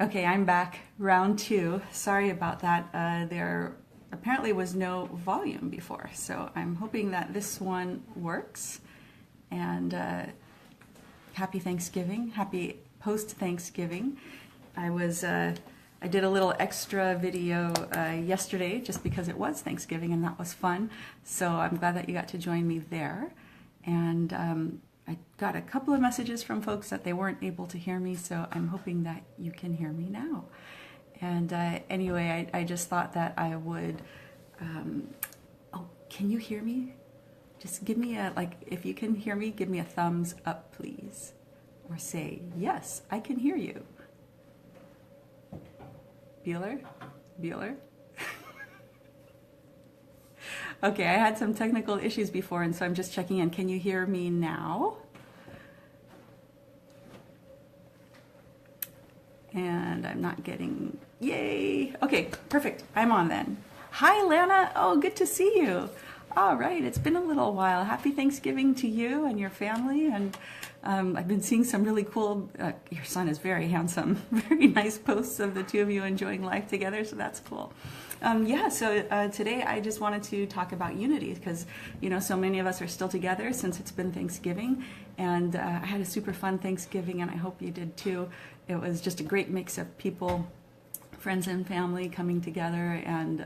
Okay, I'm back. Round two. Sorry about that. There apparently was no volume before, so I'm hoping that this one works. And happy Thanksgiving. Happy post-Thanksgiving. I did a little extra video yesterday just because it was Thanksgiving and that was fun. So I'm glad that you got to join me there. And I got a couple of messages from folks that they weren't able to hear me, so I'm hoping that you can hear me now. And anyway, I just thought that I would, oh, can you hear me? Just give me if you can hear me, give me a thumbs up, please. Or say, yes, I can hear you. Bueller? Bueller? Okay, I had some technical issues before, and so I'm just checking in. Can you hear me now? And I'm not getting, yay. Okay, perfect. I'm on then. Hi, Lana. Oh, good to see you. All right, it's been a little while. Happy Thanksgiving to you and your family. And I've been seeing some really cool, your son is very handsome, very nice posts of the two of you enjoying life together, so that's cool. So today I just wanted to talk about unity because, you know, so many of us are still together since it's been Thanksgiving. And I had a super fun Thanksgiving, and I hope you did too. It was just a great mix of people, friends and family coming together, and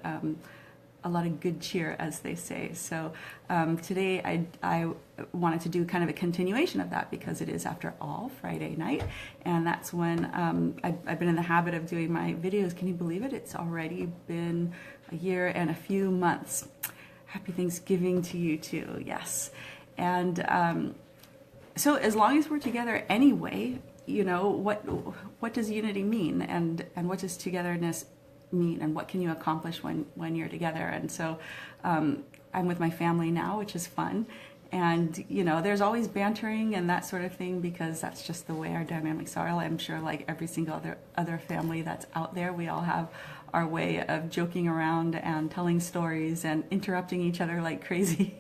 a lot of good cheer, as they say. So today I wanted to do kind of a continuation of that because it is, after all, Friday night, and that's when I've been in the habit of doing my videos. Can you believe it? It's already been a year and a few months. Happy Thanksgiving to you too, yes. And so as long as we're together anyway, you know, what does unity mean, and what does togetherness mean, and what can you accomplish when you're together? And so I'm with my family now, which is fun, and you know, there's always bantering and that sort of thing because that's just the way our dynamics are. I'm sure, like every single other family that's out there, we all have our way of joking around and telling stories and interrupting each other like crazy.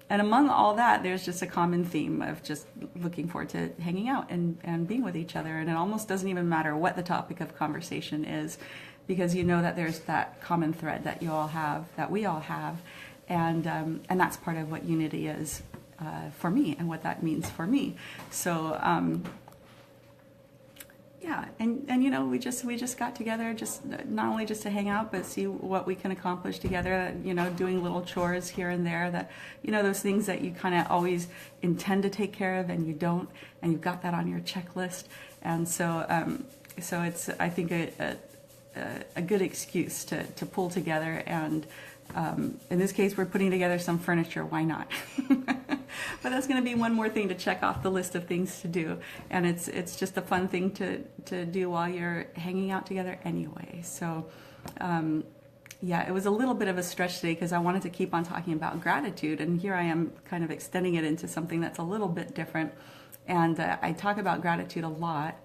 And among all that, there's just a common theme of just looking forward to hanging out and being with each other. And it almost doesn't even matter what the topic of conversation is, because you know that there's that common thread that you all have, that we all have. And that's part of what unity is for me, and what that means for me. So, yeah, and you know, we just got together, just not only just to hang out, but see what we can accomplish together. You know, doing little chores here and there, that, you know, those things that you kind of always intend to take care of and you don't, and you've got that on your checklist. And so so it's, I think, a good excuse to pull together. And in this case, we're putting together some furniture. Why not? But that's going to be one more thing to check off the list of things to do, and it's just a fun thing to do while you're hanging out together anyway. So yeah, it was a little bit of a stretch today because I wanted to keep on talking about gratitude, and here I am kind of extending it into something that's a little bit different. And I talk about gratitude a lot.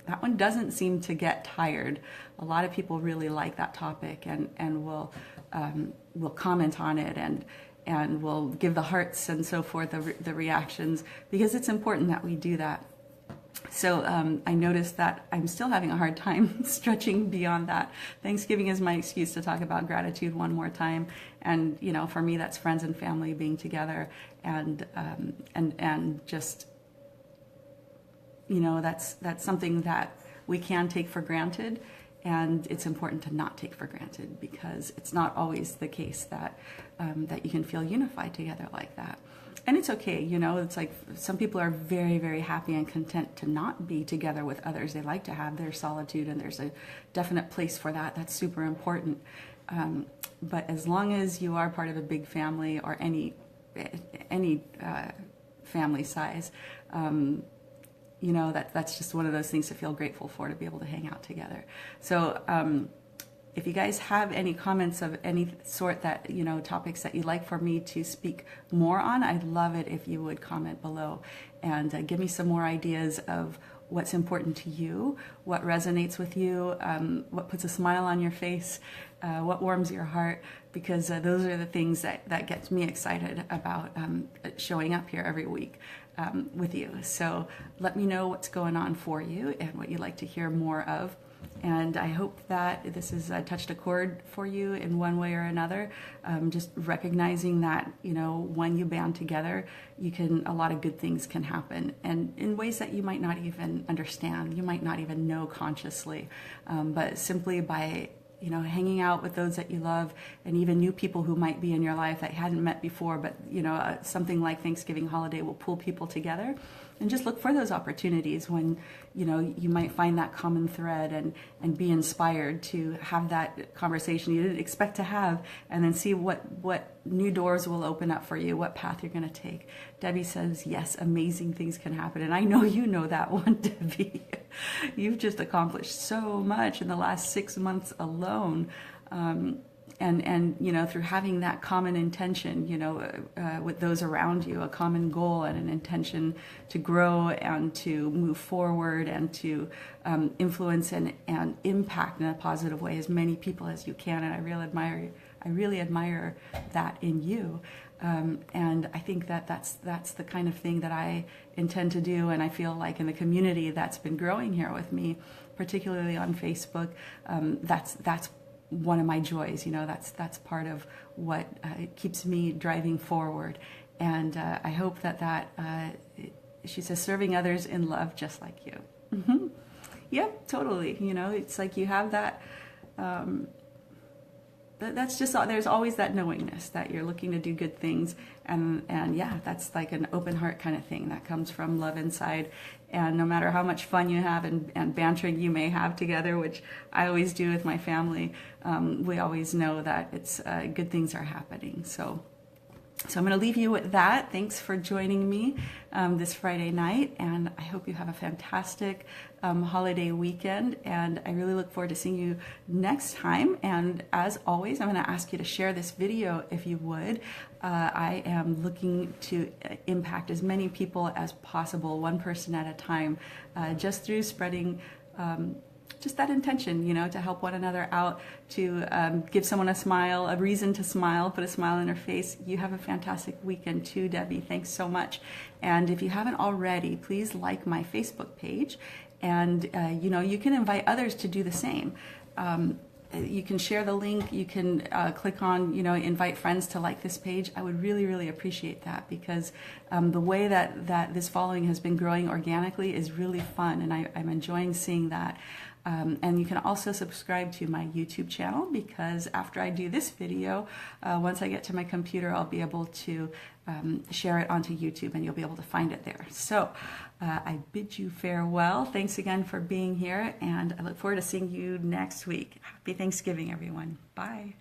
That one doesn't seem to get tired. A lot of people really like that topic, and will comment on it, and we'll give the hearts and so forth, the reactions, because it's important that we do that. So I noticed that I'm still having a hard time stretching beyond that. Thanksgiving is my excuse to talk about gratitude one more time. And, you know, for me, that's friends and family being together, and just, you know, that's something that we can take for granted. And it's important to not take for granted, because it's not always the case that that you can feel unified together like that. And it's okay, you know, it's like some people are very, very happy and content to not be together with others. They like to have their solitude, and there's a definite place for that. That's super important. But as long as you are part of a big family, or any family size, you know, that's just one of those things to feel grateful for, to be able to hang out together. So if you guys have any comments of any sort, that, you know, topics that you'd like for me to speak more on, I'd love it if you would comment below and give me some more ideas of what's important to you, what resonates with you, what puts a smile on your face, what warms your heart, because those are the things that gets me excited about showing up here every week. with you. So let me know what's going on for you and what you'd like to hear more of. And I hope that this has touched a chord for you in one way or another. Just recognizing that, you know, when you band together, a lot of good things can happen, and in ways that you might not even understand, you might not even know consciously, but simply by, you know, hanging out with those that you love, and even new people who might be in your life that you hadn't met before, but, you know, something like Thanksgiving holiday will pull people together. And just look for those opportunities when, you know, you might find that common thread, and be inspired to have that conversation you didn't expect to have, and then see what new doors will open up for you, what path you're going to take. Debbie says, yes, amazing things can happen. And I know you know that one, Debbie. You've just accomplished so much in the last 6 months alone. And you know, through having that common intention, you know, with those around you, a common goal and an intention to grow and to move forward and to influence and impact in a positive way as many people as you can. And I really admire that in you. And I think that that's the kind of thing that I intend to do. And I feel like in the community that's been growing here with me, particularly on Facebook, that's one of my joys. You know, that's part of what keeps me driving forward. And I hope that she says, serving others in love just like you. Mm-hmm. Yep, totally. You know, it's like you have that, that's just, there's always that knowingness that you're looking to do good things. And yeah, that's like an open heart kind of thing that comes from love inside. And no matter how much fun you have and bantering you may have together, which I always do with my family, we always know that it's good things are happening. So I'm going to leave you with that. Thanks for joining me this Friday night, and I hope you have a fantastic holiday weekend, and I really look forward to seeing you next time. And as always, I'm going to ask you to share this video if you would. I am looking to impact as many people as possible, one person at a time, just through spreading just that intention, you know, to help one another out, to give someone a smile, a reason to smile, put a smile on their face. You have a fantastic weekend too, Debbie. Thanks so much. And if you haven't already, please like my Facebook page, and you know, you can invite others to do the same. You can share the link. You can click on, you know, invite friends to like this page. I would really, really appreciate that, because the way that this following has been growing organically is really fun, and I'm enjoying seeing that. And you can also subscribe to my YouTube channel, because after I do this video, once I get to my computer, I'll be able to share it onto YouTube, and you'll be able to find it there. So I bid you farewell. Thanks again for being here, and I look forward to seeing you next week. Happy Thanksgiving, everyone. Bye.